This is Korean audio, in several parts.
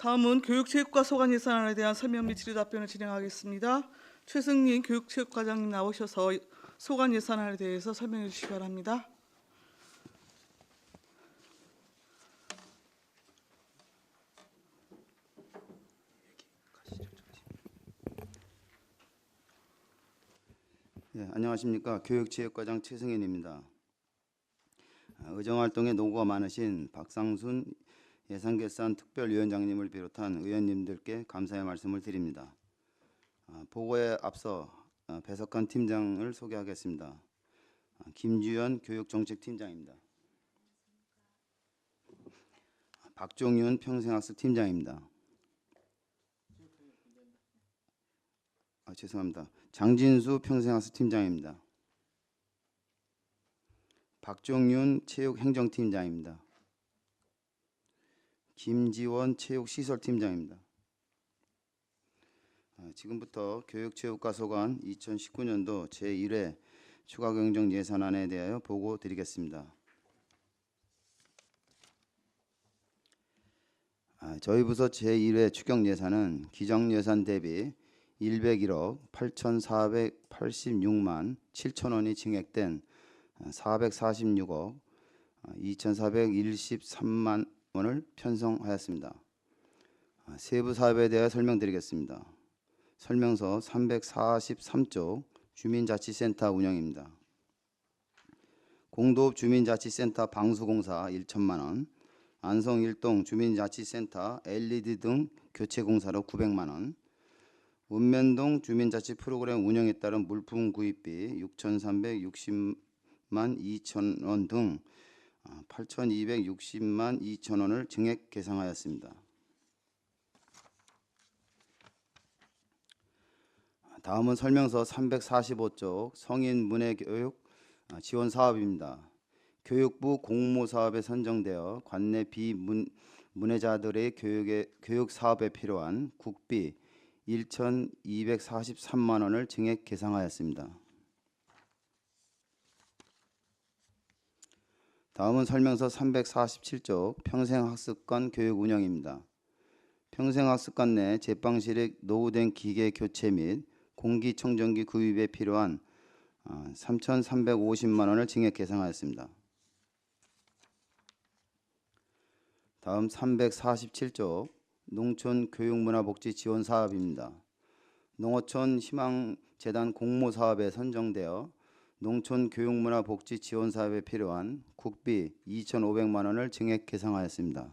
다음은 교육체육과 소관 예산안에 대한 설명 및 질의 답변을 진행하겠습니다. 최승민 교육체육과장님 나오셔서 소관 예산안에 대해서 설명해 주시기 바랍니다. 네, 안녕하십니까. 교육체육과장 최승현입니다. 의정활동에 노고가 많으신 박상순 예산결산 특별위원장님을 비롯한 의원님들께 감사의 말씀을 드립니다. 보고에 앞서 배석한 팀장을 소개하겠습니다. 김주연 교육정책팀장입니다. 박종윤 평생학습팀장입니다. 죄송합니다. 장진수 평생학습팀장입니다. 박종윤 체육행정팀장입니다. 김지원 체육시설팀장입니다. 지금부터 교육체육과 소관 2019년도 제1회 추가경정 예산안에 대하여 보고 드리겠습니다. 저희 부서 제1회 추경 예산은 기정 예산 대비 101억 8,486만 7천 원이 증액된 446억 2,413만 원을 편성하였습니다. 세부 사업에 대해 설명드리겠습니다. 설명서 343쪽 주민자치센터 운영입니다. 공도읍 주민자치센터 방수공사 1천만 원, 안성 1동 주민자치센터 LED 등 교체공사로 900만 원, 읍면동 주민자치 프로그램 운영에 따른 물품 구입비 6,360만 2천 원 등 8,260만 2천 원을 증액 계상하였습니다. 다음은 설명서 345쪽 성인 문해교육 지원 사업입니다. 교육부 공모 사업에 선정되어 관내 비문해자들의 교육 사업에 필요한 국비 1,243만 원을 증액 계상하였습니다. 다음은 설명서 347쪽 평생학습관 교육 운영입니다. 평생학습관 내 제빵실의 노후된 기계 교체 및 공기청정기 구입에 필요한 3,350만 원을 증액 계상하였습니다. 다음 347쪽 농촌교육문화복지 지원 사업입니다. 농어촌 희망재단 공모사업에 선정되어 농촌교육문화복지 지원 사업에 필요한 국비 2,500만 원을 증액 계상하였습니다.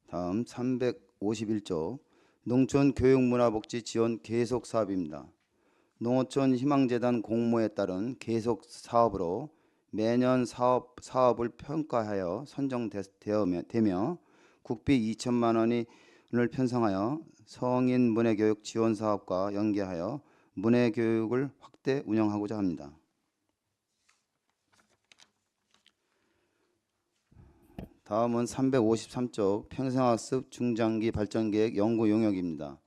다음 351쪽 농촌교육문화복지 지원 계속 사업입니다. 농어촌 희망재단 공모에 따른 계속 사업으로 매년 사업을 평가하여 선정되며 국비 2천만 원을 편성하여 성인 문해교육 지원 사업과 연계하여 문해교육을 확대 운영하고자 합니다. 다음은 353쪽 평생학습 중장기 발전계획 연구 용역입니다.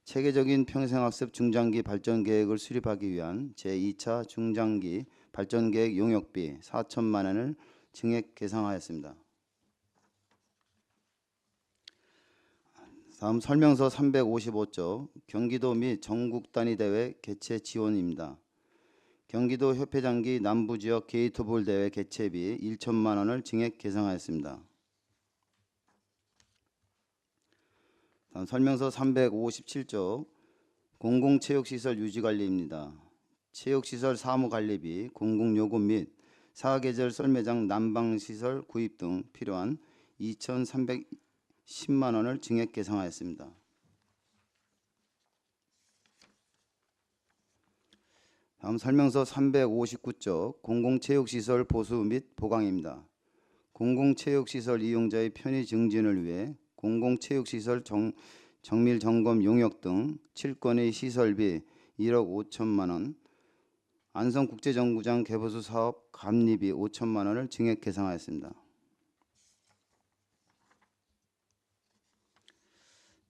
체계적인 평생학습 중장기 발전계획을 수립하기 위한 제2차 중장기 발전계획 용역비 4천만 원을 증액 계상하였습니다. 다음 설명서 355쪽 경기도 및 전국 단위 대회 개최 지원입니다. 경기도 협회장기 남부지역 게이트볼 대회 개최비 1천만 원을 증액 계상하였습니다. 다음 설명서 357쪽 공공체육시설 유지관리입니다. 체육시설 사무관리비, 공공요금 및 사계절 썰매장 난방시설 구입 등 필요한 2,310만 원을 증액 계상하였습니다. 다음 설명서 359쪽 공공체육시설 보수 및 보강입니다. 공공체육시설 이용자의 편의 증진을 위해 공공체육시설 정밀점검 용역 등 7건의 시설비 1억 5천만 원, 안성국제정구장 개보수 사업 감리비 5천만 원을 증액 계상하였습니다.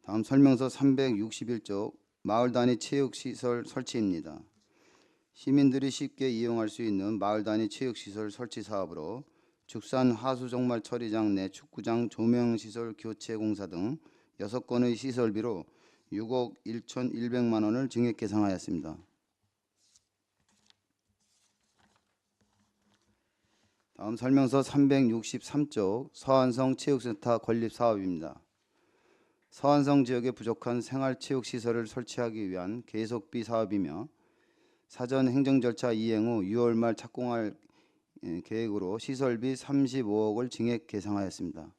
다음 설명서 361쪽 마을 단위 체육시설 설치입니다. 시민들이 쉽게 이용할 수 있는 마을 단위 체육시설 설치 사업으로 축산 하수종말 처리장 내 축구장 조명시설 교체 공사 등 6건의 시설비로 6억 1,100만 원을 증액 계상하였습니다. 다음 설명서 363쪽 서안성 체육센터 건립 사업입니다. 서안성 지역에 부족한 생활체육시설을 설치하기 위한 계속비 사업이며 사전 행정 절차 이행 후 6월 말 착공할 계획으로 시설비 35억을 증액 계상하였습니다.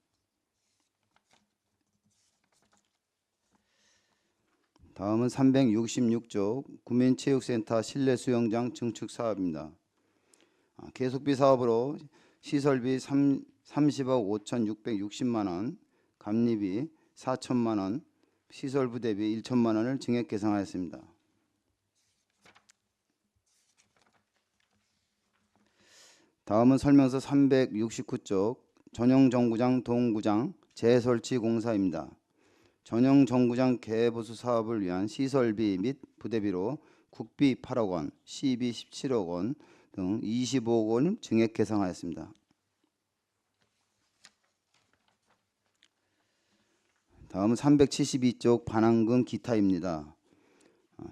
다음은 366쪽 구민체육센터 실내수영장 증축 사업입니다. 계속비 사업으로 시설비 30억 5,660만 원, 감리비 4천만 원, 시설 부대비 1천만 원을 증액 계상하였습니다. 다음은 설명서 369쪽 전용 정구장 동구장 재설치 공사입니다. 전용 정구장 개보수 사업을 위한 시설비 및 부대비로 국비 8억 원, 시비 17억 원 등 25억 원 증액 계상하였습니다. 다음은 372쪽 반환금 기타입니다.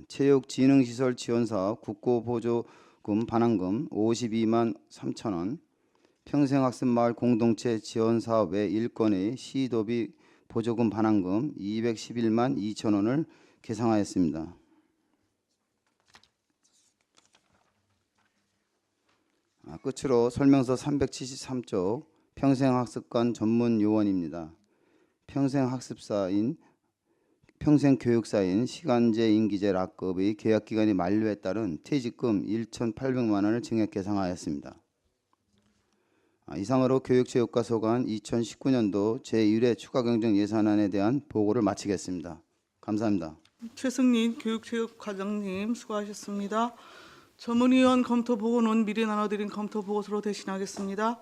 체육진흥시설 지원사업 국고보조금 반환금 52만 3천 원, 평생학습마을 공동체 지원사업 외 1건의 시도비 보조금 반환금 211만 2천 원을 계상하였습니다. 끝으로 설명서 373쪽 평생학습관 전문요원입니다. 평생교육사인 시간제 임기제 락급의 계약기간이 만료에 따른 퇴직금 1,800만 원을 증액 계상하였습니다. 이상으로 교육체육과 소관 2019년도 제1회 추가경정 예산안에 대한 보고를 마치겠습니다. 감사합니다. 최승린 교육체육과장님 수고하셨습니다. 전문위원 검토 보고는 미리 나눠드린 검토 보고서로 대신하겠습니다.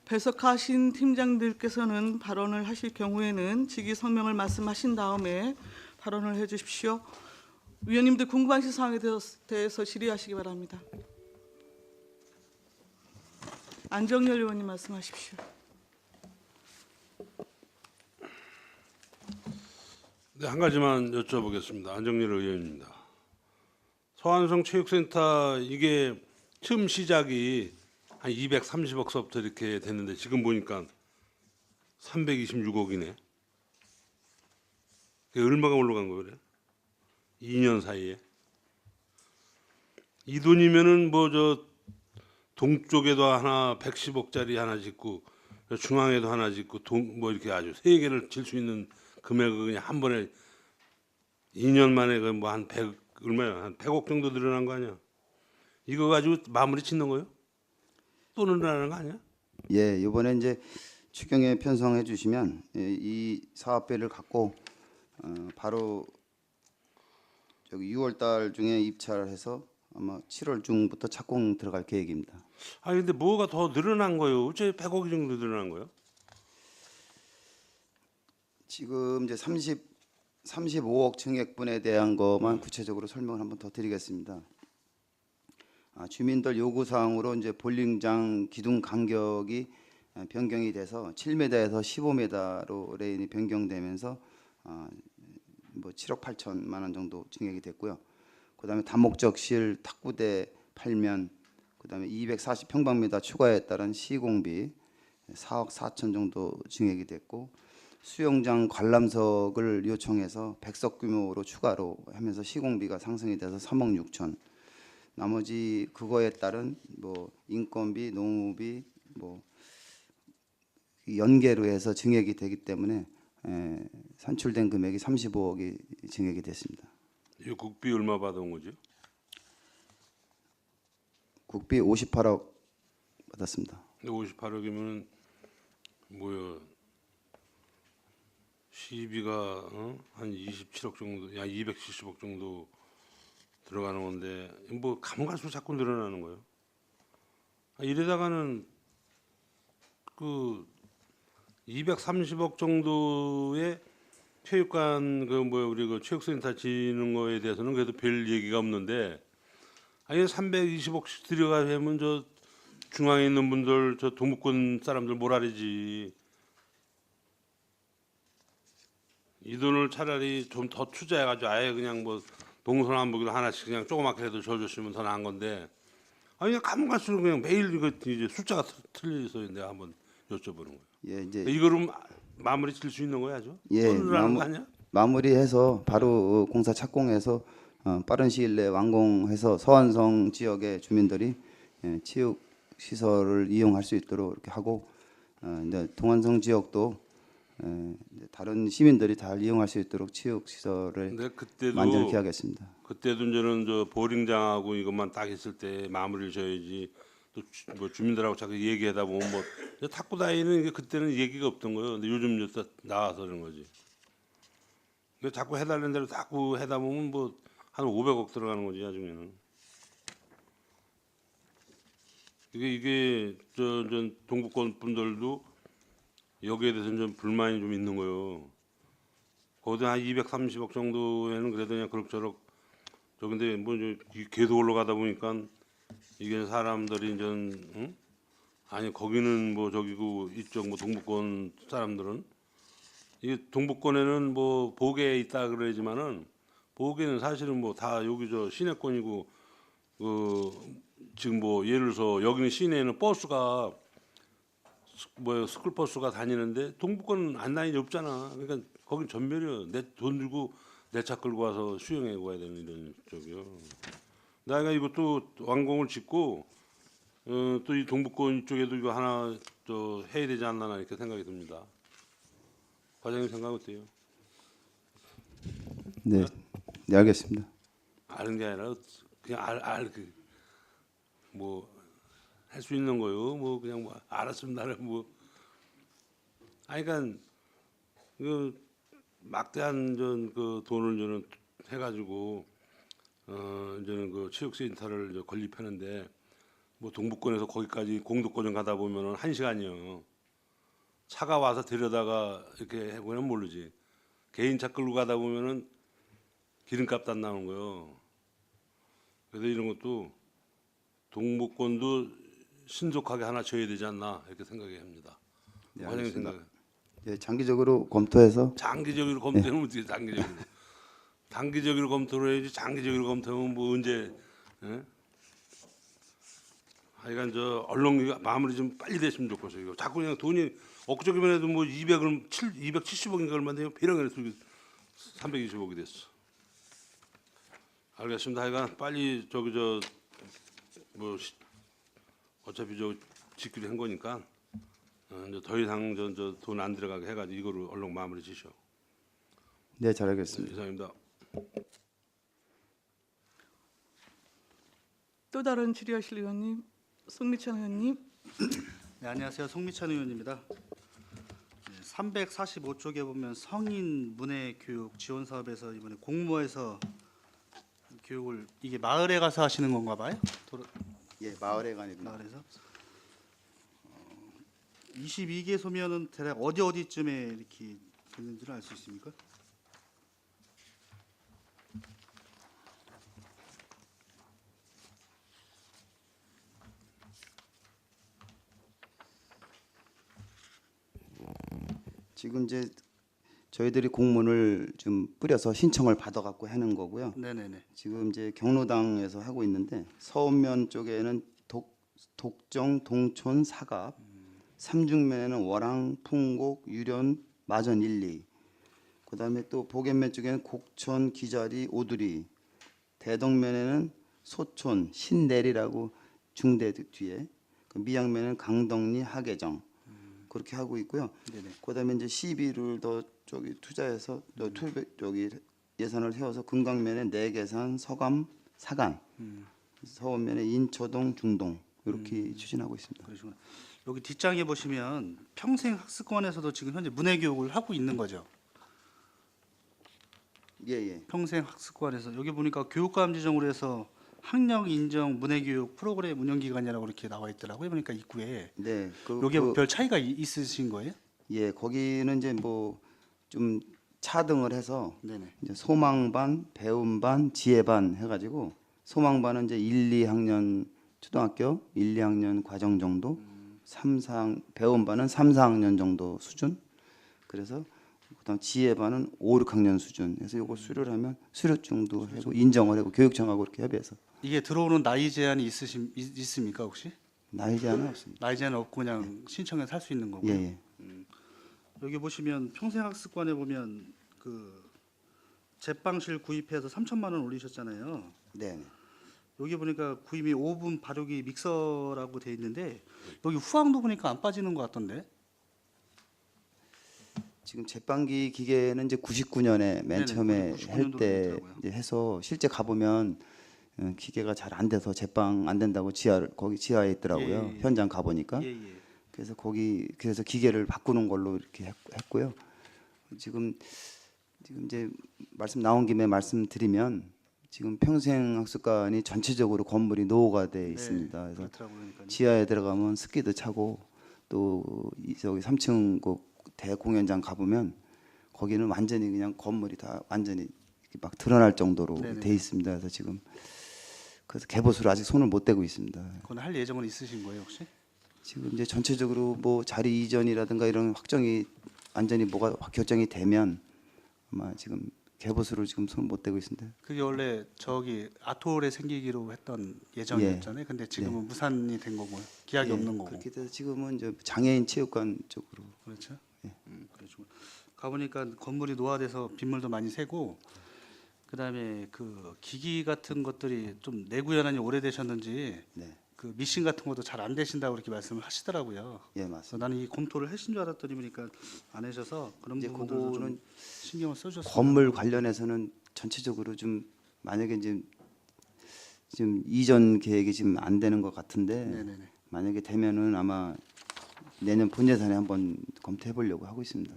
배석하신 팀장들께서는 발언을 하실 경우에는 직위 성명을 말씀하신 다음에 발언을 해주십시오. 위원님들 궁금하신 사항에 대해서 질의하시기 바랍니다. 안정열 의원님 말씀하십시오. 네, 한 가지만 여쭤보겠습니다. 안정열 의원입니다. 서안성 체육센터 이게 처음 시작이 한 230억서부터 이렇게 됐는데 지금 보니까 326억이네. 그게 얼마가 올라간 거예요? 2년 사이에. 이 돈이면은 뭐 저 동쪽에도 하나 110억짜리 하나 짓고 중앙에도 하나 짓고 뭐 이렇게 아주 세 개를 질 수 있는 금액을 그냥 한 번에 2년 만에 그 뭐 한 100 얼마야? 한 100억 정도 늘어난 거 아니야? 이거 가지고 마무리 짓는 거요? 또 늘어나는 거 아니야? 예, 이번에 이제 추경에 편성해 주시면 이 사업비를 갖고 바로 저기 6월 달 중에 입찰을 해서 아마 7월 중부터 착공 들어갈 계획입니다. 아 근데 뭐가 더 늘어난 거요? 어째 100억 정도 늘어난 거요? 지금 이제 35억 증액분에 대한 것만 구체적으로 설명을 한번 더 드리겠습니다. 주민들 요구 사항으로 이제 볼링장 기둥 간격이 변경이 돼서 7m에서 15m로 레인이 변경되면서 뭐 7억 8천만 원 정도 증액이 됐고요. 그다음에 다목적실 탁구대 8면, 그다음에 240평방미터 추가에 따른 시공비 4억 4천 정도 증액이 됐고, 수영장 관람석을 요청해서 100석 규모로 추가로 하면서 시공비가 상승이 돼서 3억 6천. 나머지 그거에 따른 뭐 인건비, 농후비, 뭐 연계로 해서 증액이 되기 때문에 산출된 금액이 35억이 증액이 됐습니다. 이 국비 얼마 받아온 거죠? 국비 58억 받았습니다. 58억이면 뭐야? 시비가 한 27억 정도, 야 270억 정도 들어가는 건데 뭐 가면 갈수록 자꾸 늘어나는 거예요. 이래다가는 그 230억 정도의 체육관 그 뭐 우리 그 체육센터 짓는 거에 대해서는 그래도 별 얘기가 없는데 아예 320억씩 들어가면 저 중앙에 있는 분들 저 동북권 사람들 모라리지. 이 돈을 차라리 좀 더 투자해가지고 아예 그냥 뭐 동서남북으로 하나씩 그냥 조그맣게 해도 줘주시면 더 나은 건데 아니 그냥 가면 갈수록 그냥 매일 이거 이제 숫자가 틀려서 내가 한번 여쭤보는 거예요. 예, 이제 이거를 마무리 질 수 있는 거야, 아주? 예, 오늘하는 거 아니야? 마무리해서 바로 공사 착공해서 빠른 시일 내에 완공해서 서안성 지역의 주민들이 체육 시설을 이용할 수 있도록 이렇게 하고 이제 동안성 지역도 이제 다른 시민들이 잘 이용할 수 있도록 체육 시설을 근데 그때도 만들게 하겠습니다. 그때도 이제는 저 보링장하고 이것만 딱 있을 때 마무리를 져야지. 또 뭐 주민들하고 자꾸 얘기하다 보면 뭐 이제 탁구 다니는 게 그때는 얘기가 없던 거예요. 근데 요즘 이제 나와서 그런 거지. 그 자꾸 해달라는 대로 자꾸 해다 보면 뭐 한 500억 들어가는 거지 나중에는. 이게 저 동북권 분들도 여기에 대해서 좀 불만이 좀 있는 거예요. 거기다 한 230억 정도에는 그래도 그냥 그럭저럭 저 근데 뭐 계속 올라가다 보니까 이게 사람들이 이제 응? 아니 거기는 뭐 저기고 이쪽 뭐 동북권 사람들은 이게 동북권에는 뭐 보계에 있다 그러지만은 보계는 사실은 뭐 다 여기 저 시내권이고 그 지금 뭐 예를 들어서 여기는 시내에는 버스가 뭐 스쿨버스가 다니는데 동북권은 안 다니는 게 없잖아. 그러니까 거긴 전멸이야. 내 돈 주고 내 차 끌고 와서 수영해 가야 되는 이런 쪽이요. 내가 이것도 완공을 짓고 또 이 동북권 쪽에도 이거 하나 저 해야 되지 않나 이렇게 생각이 듭니다. 과장님 생각 어때요? 네, 네 알겠습니다. 아는 게 아니라 그냥 뭐 할 수 있는 거요. 뭐 그냥 뭐 알았으면 나는 뭐 아니 그러니까 그 막대한 그 돈을 저는 해가지고 이제는 그 체육센터를 이제 건립하는데 뭐 동북권에서 거기까지 공도권 가다 보면은 1시간이요. 차가 와서 데려다가 이렇게 해보면 모르지. 개인차 끌고 가다 보면은 기름값도 안 나오는 거요. 그래서 이런 것도 동북권도 신속하게 하나 져야 되지 않나 이렇게 생각이 합니다. 네, 과장님 알겠습니다. 생각. 예, 장기적으로 검토해서 장기적으로 검토하면 어떻게 장기적으로? 단기적으로 검토를 해야지 장기적으로 검토하면 뭐 언제? 예? 하여간 저 얼른 이거 마무리 좀 빨리 됐으면 좋겠어요. 이거 자꾸 그냥 돈이 엊그저께만 해도 뭐 270억인가 얼마인데요. 배령을 320억이 됐어. 알겠습니다. 하여간 빨리 저기 뭐 어차피 저 짓기로 한 거니까 이제 더 이상 저 돈 안 들어가게 해가지고 이거를 얼른 마무리 지셔. 네, 잘 알겠습니다. 이상입니다. 또 다른 질의하실 의원님, 송미찬 의원님. 네, 안녕하세요. 송미찬 의원입니다. 345쪽에 보면 성인 문해 교육 지원 사업에서 이번에 공모해서 교육을 이게 마을에 가서 하시는 건가 봐요. 예, 마을에 관입니다. 마을에서 22개소면은 대략 어디쯤에 이렇게 됐는지를 알 수 있습니까? 지금 이제 저희들이 공문을 좀 뿌려서 신청을 받아갖고 하는 거고요. 네네네. 지금 이제 경로당에서 하고 있는데 서읍면 쪽에는 독정, 동촌, 사갑, 삼중면에는 월항, 풍곡, 유련, 마전 1, 2. 그다음에 또 보겐면 쪽에는 곡천, 기자리, 오두리. 대덕면에는 소촌, 신내리라고 중대 뒤에. 그 미양면에는 강덕리, 하계정. 그렇게 하고 있고요. 네네. 그다음에 이제 시비를 더 저기 투자해서 또 저기 예산을 세워서 금강면에 내계산, 서감, 사간, 서원면에 인초동, 중동 이렇게 추진하고 있습니다. 그러시구나. 여기 뒷장에 보시면 평생학습관에서도 지금 현재 문해 교육을 하고 있는 거죠. 예, 예. 평생학습관에서 여기 보니까 교육감지정으로 해서 학력 인정 문해교육 프로그램 운영 기관이라고 이렇게 나와 있더라고요. 보니까 입구에 네. 여기에 별 차이가 있으신 거예요? 예, 거기는 이제 뭐 좀 차등을 해서 네네. 이제 소망반, 배움반, 지혜반 해가지고 소망반은 이제 1, 2학년 초등학교 1, 2학년 과정 정도, 3, 4 배원반은 3, 4학년 정도 수준. 그래서 그다음 지혜반은 5, 6학년 수준. 그래서 요거 수료를 하면 수료증도 하고 인정을 하고 교육청하고 이렇게 협의해서 이게 들어오는 나이 제한이 있습니까 혹시? 나이 제한은 없습니다. 나이 제한 없고 그냥 신청해서 할 수 있는 거고요. 예, 예. 여기 보시면 평생학습관에 보면 그 제빵실 구입해서 3천만 원 올리셨잖아요. 네. 네. 여기 보니까 구입이 오븐 발효기 믹서라고 돼 있는데 여기 후황도 보니까 안 빠지는 것 같던데. 지금 제빵기 기계는 이제 99년에 맨 네네, 처음에 99 할 년도로 때 있더라고요. 이제 해서 실제 가보면 기계가 잘 안 돼서 제빵 안 된다고 거기 지하에 있더라고요. 예, 예. 현장 가보니까. 예, 예. 그래서 기계를 바꾸는 걸로 이렇게 했고요. 지금 이제 말씀 나온 김에 말씀드리면 지금 평생학습관이 전체적으로 건물이 노후가 돼 있습니다. 그래서 그렇더라고요. 그러니까. 지하에 들어가면 습기도 차고 또 저기 3층 그 대공연장 가보면 거기는 완전히 그냥 건물이 다 완전히 이렇게 막 드러날 정도로 네네. 돼 있습니다. 그래서 지금 그래서 개보수를 아직 손을 못 대고 있습니다. 그건 할 예정은 있으신 거예요 혹시? 지금 이제 전체적으로 뭐 자리 이전이라든가 이런 확정이 완전히 뭐가 결정이 되면 아마 지금 개보수를 지금 손 못 대고 있습니다. 그게 원래 저기 아톨에 생기기로 했던 예정이었잖아요. 근데 지금은 무산이 된 거고요. 기약이 예, 없는 거고. 그렇게 돼서 지금은 이제 장애인 체육관 쪽으로 그렇죠. 그렇죠. 가보니까 건물이 노화돼서 빗물도 많이 새고, 그다음에 그 기기 같은 것들이 좀 내구 연한이 오래되셨는지 네. 그 미싱 같은 것도 잘 안 되신다고 그렇게 말씀을 하시더라고요. 예 그래서 맞습니다. 나는 이 검토를 하신 줄 알았더니 보니까 안 하셔서 그런 이제 부분들도 그거는 좀 신경을 써주셨어요. 건물 관련해서는 전체적으로 좀 만약에 이제 지금 이전 계획이 지금 안 되는 것 같은데 네네네. 만약에 되면은 아마 내년 본 예산에 한번 검토해 보려고 하고 있습니다.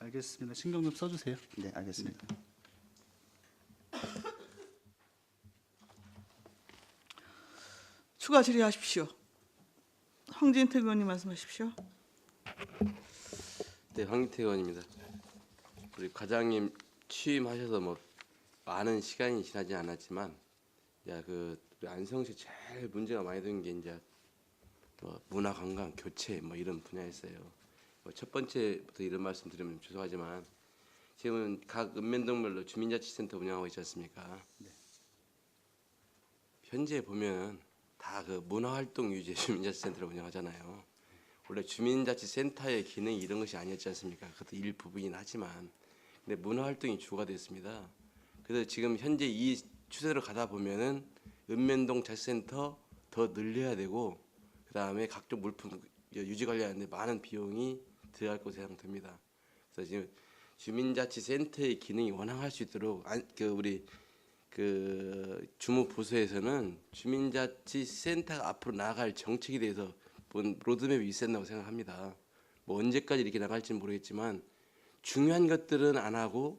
알겠습니다. 신경 좀 써주세요. 네, 알겠습니다. 추가 질의하십시오. 황진태 의원님 말씀하십시오. 네, 황기태 의원입니다. 우리 과장님 취임하셔서 뭐 많은 시간이 지나지 않았지만, 우리 안성시 제일 문제가 많이 된 게 이제 뭐 문화관광 교체 뭐 이런 분야였어요. 첫 번째부터 이런 말씀드리면 죄송하지만 지금은 각 읍면동별로 주민자치센터 운영하고 있지 않습니까? 현재 보면 다 그 문화활동 유지 주민자치센터를 운영하잖아요. 원래 주민자치센터의 기능이 이런 것이 아니었지 않습니까? 그것도 일부분이긴 하지만, 근데 문화활동이 주가 됐습니다. 그래서 지금 현재 이 추세로 가다 보면은 읍면동 자치센터 더 늘려야 되고, 그 다음에 각종 물품 유지 관리하는데 많은 비용이 들어갈 것으로 예상됩니다. 그래서 지금 주민자치센터의 기능이 원활할 수 있도록 우리 그 주무부서에서는 주민자치센터가 앞으로 나아갈 정책에 대해서 본 로드맵이 있어야 된다고 생각합니다. 뭐 언제까지 이렇게 나갈지는 모르겠지만 중요한 것들은 안 하고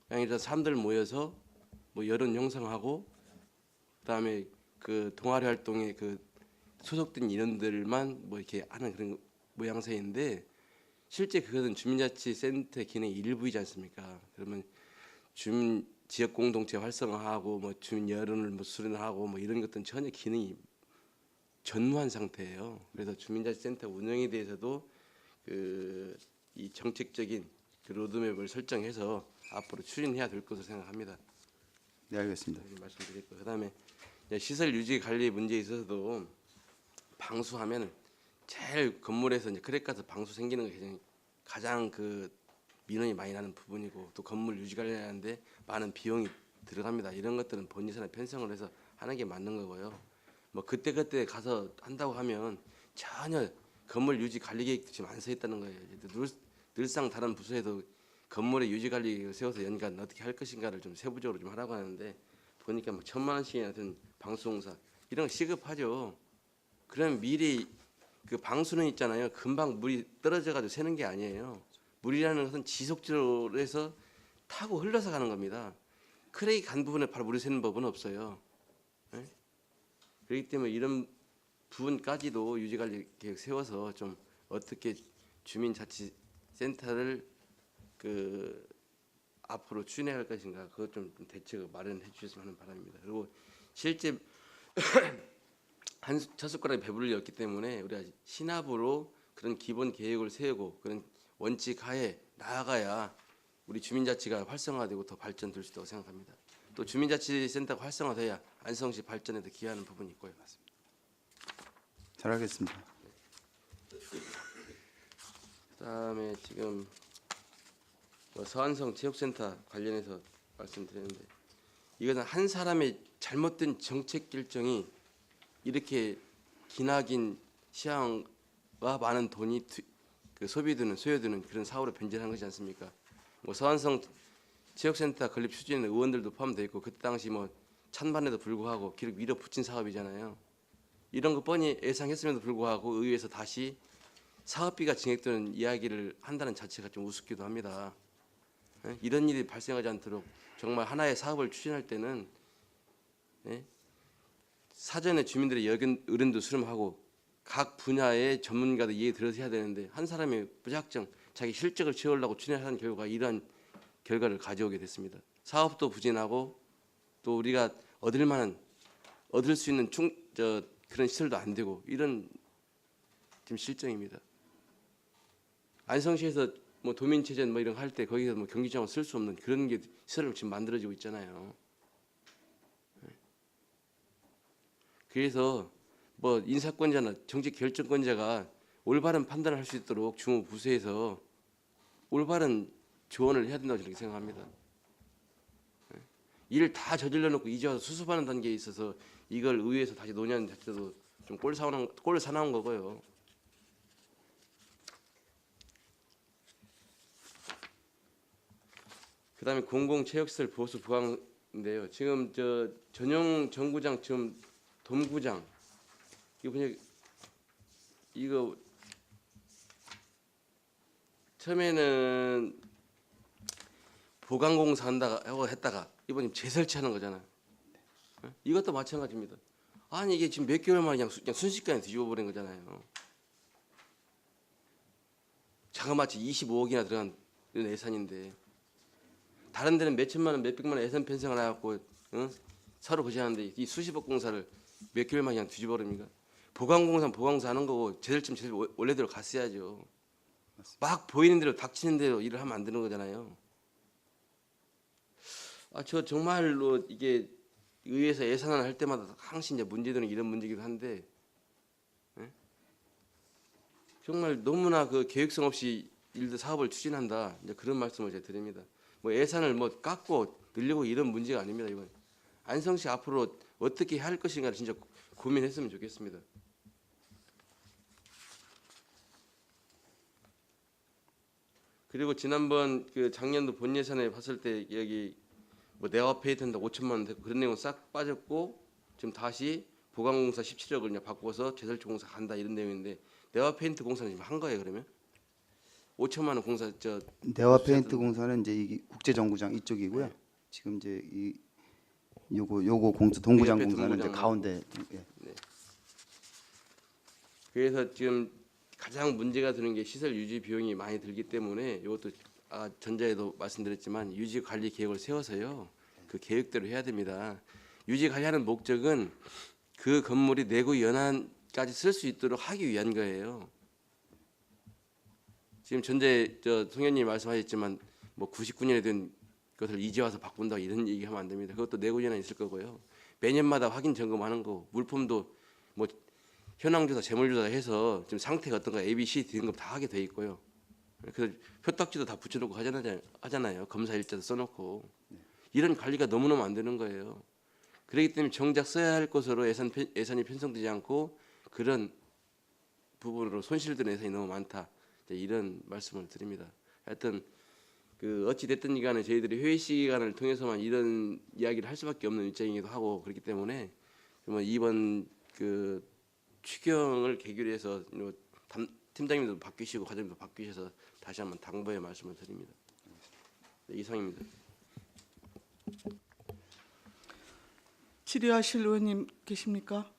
그냥 이런 사람들 모여서 뭐 여론 형성하고 그다음에 그 동아리 활동에 그 소속된 인원들만 뭐 이렇게 하는 그런 모양새인데, 실제 그것은 주민자치센터 기능의 일부이지 않습니까? 그러면 주민 지역 공동체 활성화하고 뭐 주민 여론을 뭐 수련하고 뭐 이런 것들은 전혀 기능이 전무한 상태예요. 그래서 주민자치센터 운영에 대해서도 이 정책적인 그 로드맵을 설정해서 앞으로 추진해야 될 것으로 생각합니다. 네, 알겠습니다. 이렇게 말씀드렸고, 그다음에 이제 시설 유지 관리 문제에 있어서도 방수하면 제일 건물에서 이제 크랙 가서 방수 생기는 게 가장 그 민원이 많이 나는 부분이고, 또 건물 유지 관리하는데 많은 비용이 들어갑니다. 이런 것들은 본예산에 편성을 해서 하는 게 맞는 거고요. 뭐 그때 가서 한다고 하면 전혀 건물 유지 관리 계획도 지금 안 써 있다는 거예요. 늘상 다른 부서에도 건물의 유지 관리 계획을 세워서 연간 어떻게 할 것인가를 좀 세부적으로 좀 하라고 하는데, 보니까 막 1,000만 원씩이나 든 방수공사 이런 거 시급하죠. 그러면 미리 그 방수는 있잖아요. 금방 물이 떨어져가지고 새는 게 아니에요. 물이라는 것은 지속적으로 해서 타고 흘러서 가는 겁니다. 크랙이 간 부분에 바로 물이 새는 법은 없어요. 네? 그렇기 때문에 이런 부분까지도 유지관리 계획 세워서 좀 어떻게 주민자치센터를 그 앞으로 추진해 갈 것인가, 그것 좀 대책을 마련해 주셨으면 하는 바람입니다. 그리고 실제 첫 숟가락에 배불리 었기 때문에 우리가 신압으로 그런 기본 계획을 세우고 그런 원칙 하에 나아가야 우리 주민자치가 활성화되고 더 발전될 수 있다고 생각합니다. 또 주민자치센터가 활성화돼야 안성시 발전에도 기여하는 부분이 있고요. 잘하겠습니다. 그다음에 지금 서안성 체육센터 관련해서 말씀드렸는데 이것은 한 사람의 잘못된 정책 결정이 이렇게 기나긴 시간과 많은 돈이 소요되는 그런 사업으로 변질한 것이지 않습니까? 서안성 체육센터 건립 추진에 의원들도 포함되어 있고 그때 당시 찬반에도 불구하고 기록 밀어붙인 사업이잖아요. 이런 거 뻔히 예상했음에도 불구하고 의회에서 다시 사업비가 증액되는 이야기를 한다는 자체가 좀 우습기도 합니다. 이런 일이 발생하지 않도록 정말 하나의 사업을 추진할 때는 사전에 주민들의 의견도 수렴하고 각 분야의 전문가들 이해 들어서 해야 되는데 한 사람이 무작정 자기 실적을 채우려고 추진하는 결과가 이러한 결과를 가져오게 됐습니다. 사업도 부진하고 또 우리가 얻을 수 있는 그런 시설도 안 되고 이런 지금 실정입니다. 안성시에서 도민체전 이런 거 할 때 거기서 경기장을 쓸 수 없는 그런 게 시설을 지금 만들어지고 있잖아요. 그래서 인사권자나 정책 결정권자가 올바른 판단을 할 수 있도록 주무부서에서 올바른 조언을 해야 된다고 저렇게 생각합니다. 일 다 저질러 놓고 이제 와서 수습하는 단계에 있어서 이걸 의회에서 다시 논의하는 자체도 좀 꼴 사나운 거고요. 그다음에 공공체육시설 보수 보강인데요. 지금 전용 정구장 지금 돔구장 이거 처음에는 보강공사 한다고 했다가 이번에 재설치하는 거잖아요. 이것도 마찬가지입니다. 아니 이게 지금 몇 개월 만에 그냥 순식간에 뒤집어 버린 거잖아요. 자그마치 25억이나 들어간 이런 예산인데 다른 데는 몇 천만 원, 몇 백만 원 예산 편성을 해갖고 서로 고시하는데 이 수십억 공사를 몇 개월 만에 그냥 뒤집어 버립니까? 보강공사 하는 거고 제대로 원래대로 갔어야죠. 막 보이는 대로 닥치는 대로 일을 하면 안 되는 거잖아요. 저 정말로 이게 의회에서 예산을 할 때마다 항상 이제 문제되는 이런 문제이기도 한데 정말 너무나 그 계획성 없이 일들 사업을 추진한다 이제 그런 말씀을 제가 드립니다. 예산을 깎고 늘리고 이런 문제가 아닙니다. 이건 안성시 앞으로 어떻게 할 것인가를 진짜 고민했으면 좋겠습니다. 그리고 지난번 작년도 본 예산에 봤을 때 여기 네와 페인트 한다 5천만 원 됐고 그런 내용은 싹 빠졌고 지금 다시 보강공사 17억을 그냥 바꿔서 재설치 공사 간다 이런 내용인데 네와 페인트 공사는 지금 한 거예요 그러면? 5천만 원 공사 네와 페인트 공사는 이제 이 국제정구장 이쪽이고요. 네. 지금 이제 요거 공사 동구장 옆에 공사는 이제 동구장 가운데. 예. 그래서 지금 가장 문제가 되는 게 시설 유지 비용이 많이 들기 때문에 이것도 전자에도 말씀드렸지만 유지 관리 계획을 세워서요. 그 계획대로 해야 됩니다. 유지 관리하는 목적은 그 건물이 내구 연한까지 쓸 수 있도록 하기 위한 거예요. 지금 전제 송현님 말씀하셨지만 99년에 된 것을 이제 와서 바꾼다 이런 얘기하면 안 됩니다. 그것도 내구 연한 있을 거고요. 매년마다 확인 점검하는 거, 물품도 현황조사, 재물조사 해서 지금 상태가 어떤가 A, B, C 등급 다 하게 돼 있고요. 그래서 표딱지도 다 붙여놓고 하잖아요. 검사 일자도 써놓고 이런 관리가 너무너무 안 되는 거예요. 그렇기 때문에 정작 써야 할 것으로 예산이 편성되지 않고 그런 부분으로 손실되는 예산이 너무 많다. 이런 말씀을 드립니다. 하여튼 어찌 됐든 간에 저희들이 회의 시간을 통해서만 이런 이야기를 할 수밖에 없는 입장이기도 하고 그렇기 때문에 이번 추경을 계기로 해서 팀장님도 바뀌시고 과장님도 바뀌셔서 다시 한번 당부의 말씀을 드립니다. 네, 이상입니다. 질의하실 의원님 계십니까?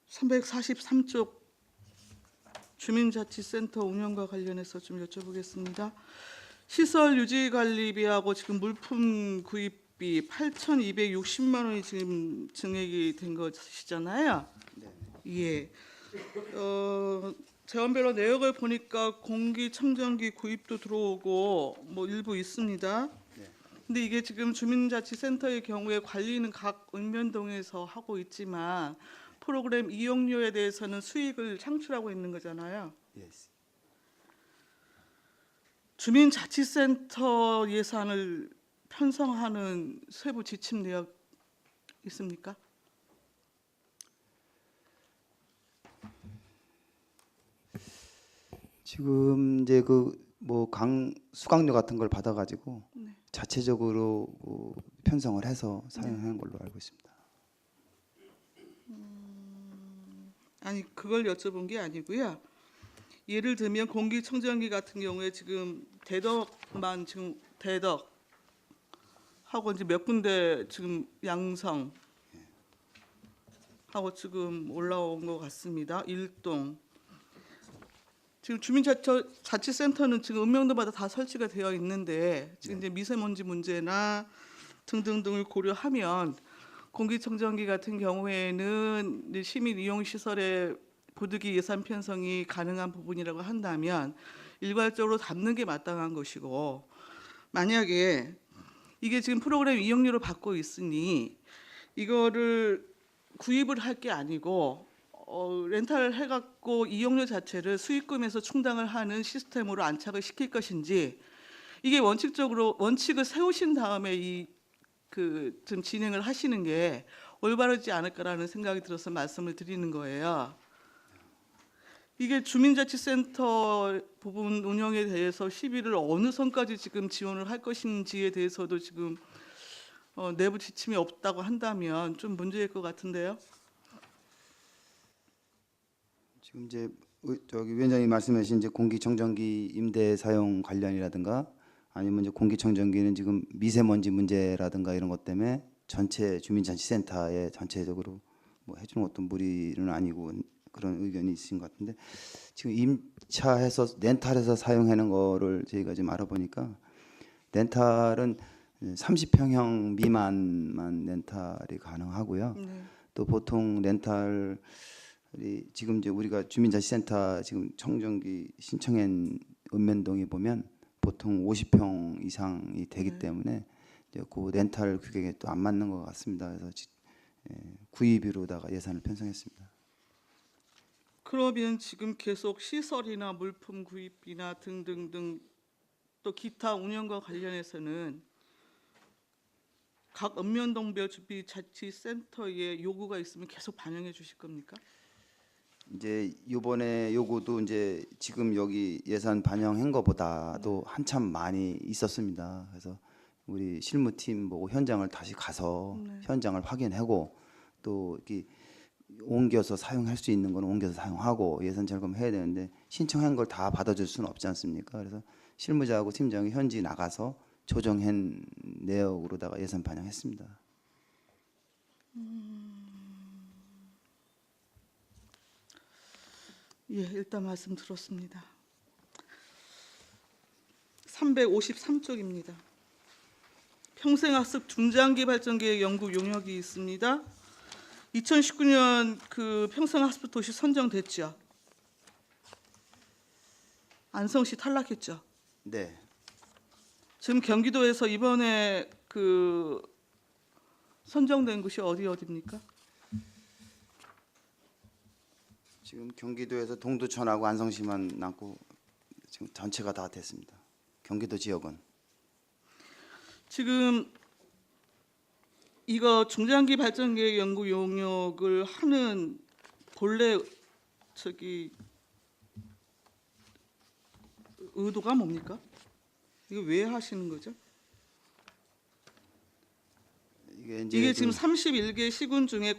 343쪽 주민자치센터 운영과 관련해서 좀 여쭤보겠습니다. 시설 유지관리비하고 지금 물품 구입 구입비 8,260만 원이 지금 증액이 된 것이잖아요. 예. 재원별로 내역을 보니까 공기청정기 구입도 들어오고 뭐 일부 있습니다. 근데 이게 지금 주민자치센터의 경우에 관리는 각 읍면동에서 하고 있지만 프로그램 이용료에 대해서는 수익을 창출하고 있는 거잖아요. 주민자치센터 예산을 편성하는 세부 지침 내역 있습니까? 지금 이제 그 뭐 수강료 같은 걸 받아가지고 자체적으로 편성을 해서 사용하는 걸로 알고 있습니다. 아니 그걸 여쭤본 게 아니고요. 예를 들면 공기청정기 같은 경우에 지금 대덕만 지금 대덕 하고 이제 몇 군데 지금 양성 하고 지금 올라온 것 같습니다. 일동 지금 주민자치센터는 지금 읍면동마다 다 설치가 되어 있는데 지금 이제 미세먼지 문제나 등등등을 고려하면 공기청정기 같은 경우에는 이제 시민 이용 시설의 부득이 예산 편성이 가능한 부분이라고 한다면 일괄적으로 담는 게 마땅한 것이고, 만약에 이게 지금 프로그램 이용료를 받고 있으니 이거를 구입을 할 게 아니고 렌탈을 해갖고 이용료 자체를 수익금에서 충당을 하는 시스템으로 안착을 시킬 것인지, 이게 원칙을 세우신 다음에 좀 진행을 하시는 게 올바르지 않을까라는 생각이 들어서 말씀을 드리는 거예요. 이게 주민자치센터 부분 운영에 대해서 시비를 어느 선까지 지금 지원을 할 것인지에 대해서도 지금 내부 지침이 없다고 한다면 좀 문제일 것 같은데요. 지금 이제 저기 위원장님 말씀하신 이제 공기청정기 임대 사용 관련이라든가 아니면 이제 공기청정기는 지금 미세먼지 문제라든가 이런 것 때문에 전체 주민자치센터에 전체적으로 뭐 해주는 어떤 무리는 아니고 그런 의견이 있으신 것 같은데, 지금 임차해서 렌탈해서 사용하는 거를 저희가 지금 알아보니까 렌탈은 30평형 미만만 렌탈이 가능하고요. 또 보통 렌탈이 지금 이제 우리가 주민자치센터 지금 청정기 신청한 읍면동에 보면 보통 50평 이상이 되기 때문에 이제 그 렌탈 규격에 또 안 맞는 것 같습니다. 그래서 구입비로다가 예산을 편성했습니다. 그러면 지금 계속 시설이나 물품 구입비나 등등등 또 기타 운영과 관련해서는 각 읍면동별 주민자치센터에 요구가 있으면 계속 반영해 주실 겁니까? 이제 이번에 요구도 이제 지금 여기 예산 반영한 것보다도 한참 많이 있었습니다. 그래서 우리 실무팀 보고 현장을 다시 가서 현장을 확인하고 또 이렇게 옮겨서 사용할 수 있는 건 옮겨서 사용하고 예산 절감해야 되는데 신청한 걸 다 받아줄 수는 없지 않습니까? 그래서 실무자하고 팀장이 현지 나가서 조정한 내역으로다가 예산 반영했습니다. 예, 일단 말씀 들었습니다. 353쪽입니다. 평생학습 중장기 발전계획 연구 용역이 있습니다. 2019년 그 평생학습 도시 선정됐죠. 안성시 탈락했죠. 네. 지금 경기도에서 이번에 그 선정된 곳이 어디입니까? 지금 경기도에서 동두천하고 안성시만 남고 지금 전체가 다 됐습니다. 경기도 지역은. 지금 이거 중장기 발전계획 연구 용역을 하는 본래 의도가 뭡니까? 이거 왜 하시는 거죠? 이게 지금 31개 시군 중에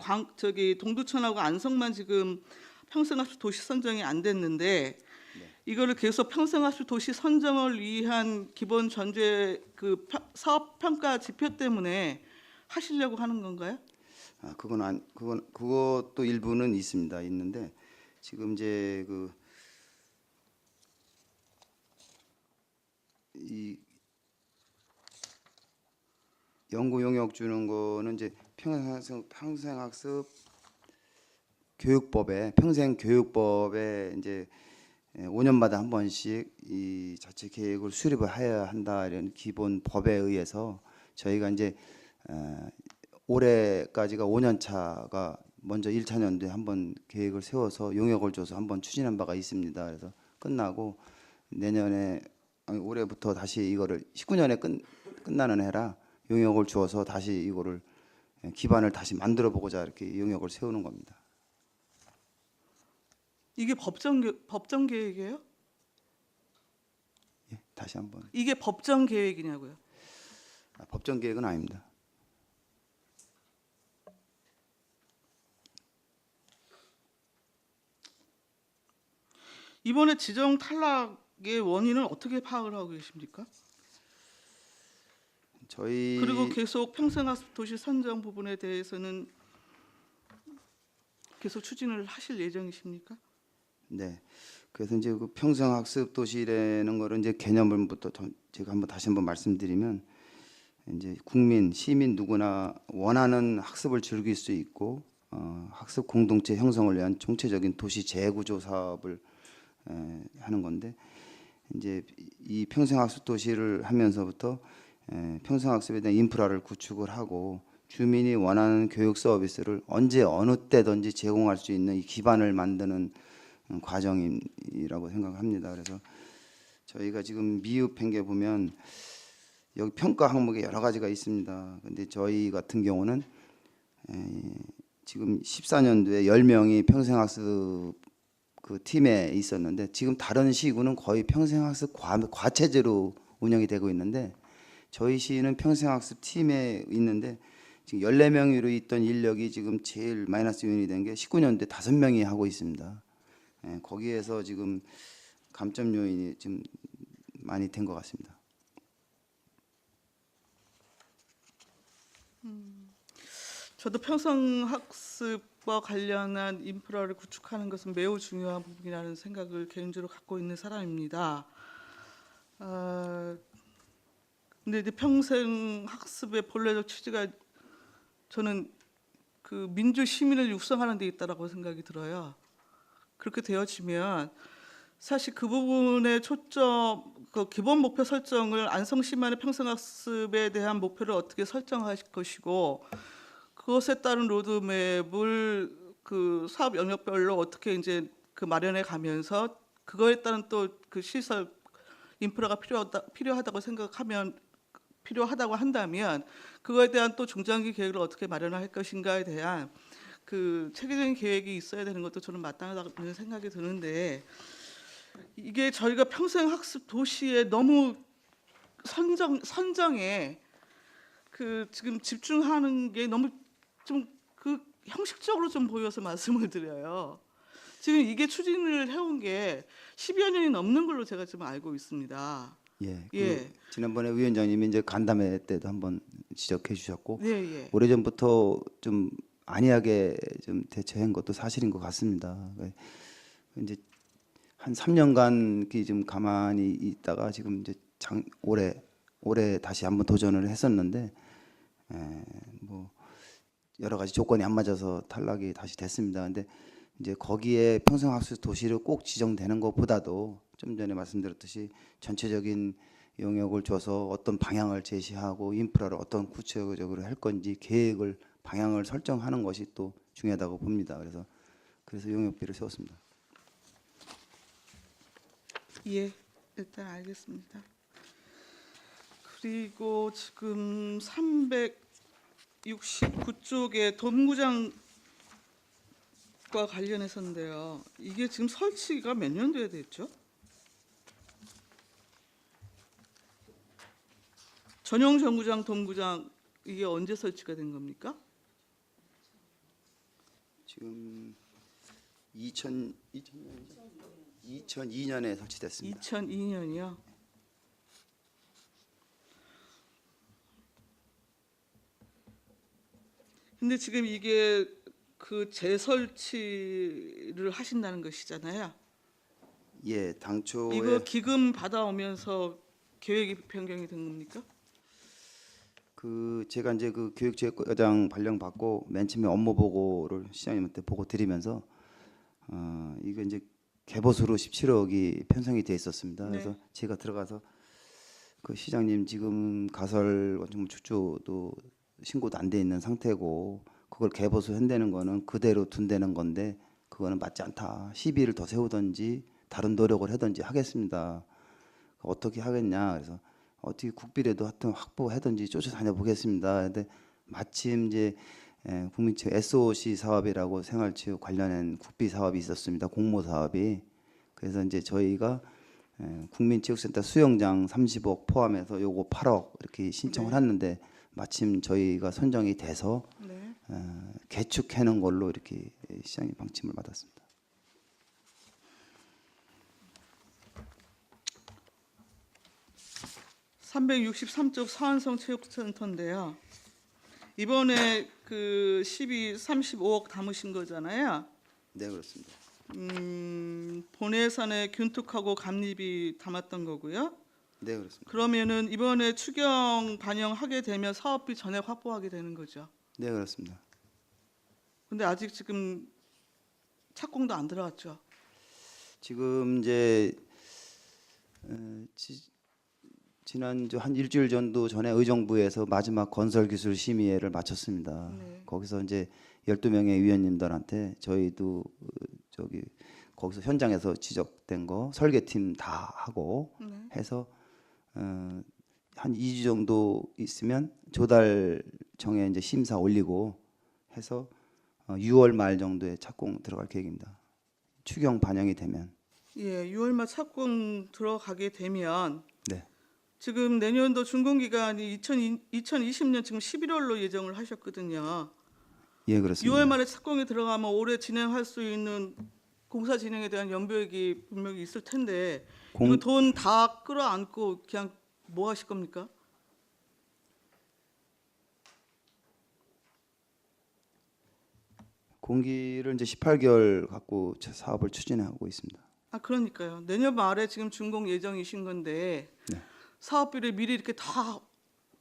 동두천하고 안성만 지금 평생학습 도시 선정이 안 됐는데 이거를 계속 평생학습 도시 선정을 위한 기본 전제 그 사업 평가 지표 때문에 하시려고 하는 건가요? 그것도 일부는 있습니다. 있는데 지금 이제 연구 용역 주는 거는 이제 평생학습 교육법에 평생교육법에 이제 5년마다 한 번씩 이 자체 계획을 수립을 해야 한다 이런 기본 법에 의해서 저희가 이제 올해까지가 5년 차가 먼저 1차 년도에 한번 계획을 세워서 용역을 줘서 한번 추진한 바가 있습니다. 그래서 끝나고 내년에 올해부터 다시 이거를 19년에 끝나는 해라 용역을 주어서 다시 이거를 기반을 다시 만들어 보고자 이렇게 용역을 세우는 겁니다. 이게 법정 계획이에요? 예, 다시 한번. 이게 법정 계획이냐고요? 법정 계획은 아닙니다. 이번에 지정 탈락의 원인은 어떻게 파악을 하고 계십니까? 저희 그리고 계속 평생학습 도시 선정 부분에 대해서는 계속 추진을 하실 예정이십니까? 네. 그래서 이제 그 평생학습 도시라는 거를 이제 개념부터 제가 다시 한번 말씀드리면 이제 국민, 시민 누구나 원하는 학습을 즐길 수 있고 학습 공동체 형성을 위한 총체적인 도시 재구조 사업을 하는 건데 이제 이 평생학습 도시를 하면서부터 평생학습에 대한 인프라를 구축을 하고 주민이 원하는 교육 서비스를 언제 어느 때든지 제공할 수 있는 이 기반을 만드는 과정이라고 생각합니다. 그래서 저희가 지금 미흡한 게 보면 여기 평가 항목에 여러 가지가 있습니다. 근데 저희 같은 경우는 지금 14년도에 10명이 평생학습 그 팀에 있었는데 지금 다른 시구는 거의 평생학습 과체제로 운영이 되고 있는데 저희 시는 평생학습 팀에 있는데 지금 14명으로 있던 인력이 지금 제일 마이너스 요인이 된 게 19년도에 5명이 하고 있습니다. 거기에서 지금 감점 요인이 좀 많이 된 것 같습니다. 저도 평생학습과 관련한 인프라를 구축하는 것은 매우 중요한 부분이라는 생각을 개인적으로 갖고 있는 사람입니다. 근데 이제 평생학습의 본래적 취지가 저는 그 민주 시민을 육성하는 데 있다라고 생각이 들어요. 그렇게 되어지면 사실 그 부분에 초점, 그 기본 목표 설정을 안성시만의 평생학습에 대한 목표를 어떻게 설정하실 것이고 그것에 따른 로드맵을 그 사업 영역별로 어떻게 이제 그 마련해 가면서 그거에 따른 또 그 시설 인프라가 필요하다고 생각하면 필요하다고 한다면 그거에 대한 또 중장기 계획을 어떻게 마련할 것인가에 대한 그 체계적인 계획이 있어야 되는 것도 저는 마땅하다는 생각이 드는데 이게 저희가 평생학습 도시에 너무 선정에 그 지금 집중하는 게 너무 좀 그 형식적으로 좀 보여서 말씀을 드려요. 지금 이게 추진을 해온 게 10여 년이 넘는 걸로 제가 지금 알고 있습니다. 예. 예. 지난번에 위원장님이 이제 간담회 때도 한번 지적해 주셨고 네, 예. 오래전부터 좀 안이하게 좀 대처한 것도 사실인 것 같습니다. 이제 한 3년간 좀 가만히 있다가 지금 이제 올해 다시 한번 도전을 했었는데 뭐 여러 가지 조건이 안 맞아서 탈락이 다시 됐습니다. 근데 이제 거기에 평생학습 도시를 꼭 지정되는 것보다도 좀 전에 말씀드렸듯이 전체적인 용역을 줘서 어떤 방향을 제시하고 인프라를 어떤 구체적으로 할 건지 계획을 방향을 설정하는 것이 또 중요하다고 봅니다. 그래서 용역비를 세웠습니다. 예, 일단 알겠습니다. 그리고 지금 369쪽에 돔구장과 관련해서인데요. 이게 지금 설치가 몇 년도에 됐죠? 전용 정구장, 돔구장 이게 언제 설치가 된 겁니까? 지금 2002년에 설치됐습니다. 2002년이요. 근데 지금 이게 그 재설치를 하신다는 것이잖아요. 예, 당초에 이거 기금 받아오면서 계획이 변경이 된 겁니까? 그 제가 이제 그 교육체육과장 발령 받고 맨 처음에 업무 보고를 시장님한테 보고 드리면서 이거 이제 개보수로 17억이 편성이 돼 있었습니다. 네. 그래서 제가 들어가서 그 시장님 지금 가설 건축물 축조도 신고도 안 돼 있는 상태고 그걸 개보수 한다는 거는 그대로 둔다는 건데 그거는 맞지 않다. 시비를 더 세우든지 다른 노력을 하든지 하겠습니다. 어떻게 하겠냐. 그래서 어떻게 국비라도 하여튼 확보하든지 쫓아다녀 보겠습니다. 근데 마침 이제 국민체육 SOC 사업이라고 생활체육 관련한 국비 사업이 있었습니다. 공모 사업이. 그래서 이제 저희가 국민체육센터 수영장 30억 포함해서 요거 8억 이렇게 신청을 네. 했는데 마침 저희가 선정이 돼서 네. 개축해놓은 걸로 이렇게 시장님 방침을 받았습니다. (363쪽) 서안성 체육센터인데요. 이번에 그 35억 담으신 거잖아요. 네, 그렇습니다. 본예산에 균특하고 감립이 담았던 거고요. 네, 그렇습니다. 그러면은 이번에 추경 반영하게 되면 사업비 전액 확보하게 되는 거죠. 네, 그렇습니다. 근데 아직 지금 착공도 안 들어갔죠. 지금 이제 지난주 한 일주일 정도 전에 의정부에서 마지막 건설기술 심의회를 마쳤습니다. 네. 거기서 이제 12명의 위원님들한테 저희도 저기 거기서 현장에서 지적된 거 설계팀 다 하고 네. 해서 한 2주 정도 있으면 조달청에 이제 심사 올리고 해서 6월 말 정도에 착공 들어갈 계획입니다. 추경 반영이 되면. 예, 6월 말 착공 들어가게 되면 네. 지금 내년도 준공 기간이 2020년 지금 11월로 예정을 하셨거든요. 예, 그렇습니다. 6월 말에 착공이 들어가면 올해 진행할 수 있는 공사 진행에 대한 연비액이 분명히 있을 텐데 이거 돈 다 끌어안고 그냥 뭐 하실 겁니까? 공기를 이제 18개월 갖고 사업을 추진하고 있습니다. 아 그러니까요. 내년 말에 지금 준공 예정이신 건데 네. 사업비를 미리 이렇게 다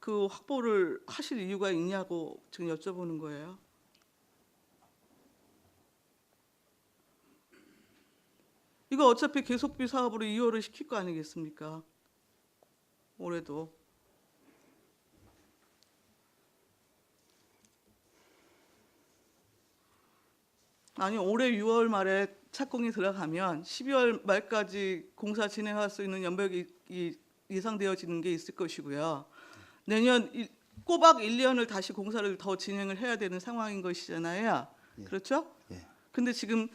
그 확보를 하실 이유가 있냐고 지금 여쭤보는 거예요. 이거 어차피 계속비 사업으로 이월을 시킬 거 아니겠습니까? 올해도. 아니 올해 6월 말에 착공이 들어가면 12월 말까지 공사 진행할 수 있는 연백이 예상되어지는 게 있을 것이고요. 내년 꼬박 1년을 다시 공사를 더 진행을 해야 되는 상황인 것이잖아요. 예. 그렇죠? 예. 근데 지금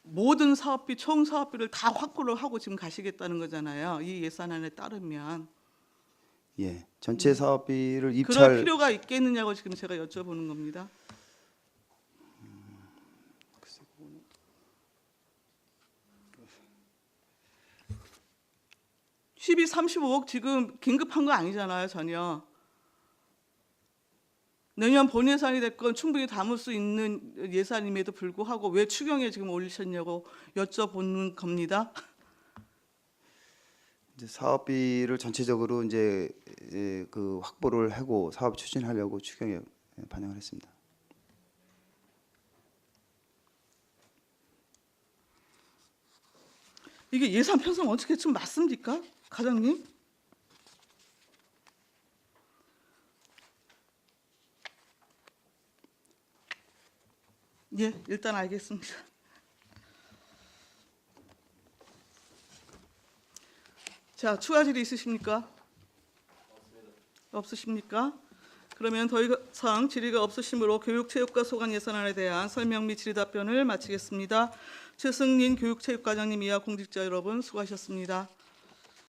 모든 사업비 총 사업비를 다 확보를 하고 지금 가시겠다는 거잖아요. 이 예산안에 따르면. 예. 전체 사업비를 그럴 입찰 필요가 있겠느냐고 지금 제가 여쭤보는 겁니다. 35억 지금 긴급한 거 아니잖아요, 전혀. 내년 본 예산이 됐건 충분히 담을 수 있는 예산임에도 불구하고 왜 추경에 지금 올리셨냐고 여쭤보는 겁니다. 이제 사업비를 전체적으로 이제 그 확보를 하고 사업 추진하려고 추경에 반영을 했습니다. 이게 예산 편성 어떻게 좀 맞습니까, 과장님? 예, 일단 알겠습니다. 자, 추가 질의 있으십니까? 없으십니까? 그러면 더 이상 질의가 없으시므로 교육체육과 소관 예산안에 대한 설명 및 질의 답변을 마치겠습니다. 최승린 교육체육과장님 이하 공직자 여러분 수고하셨습니다.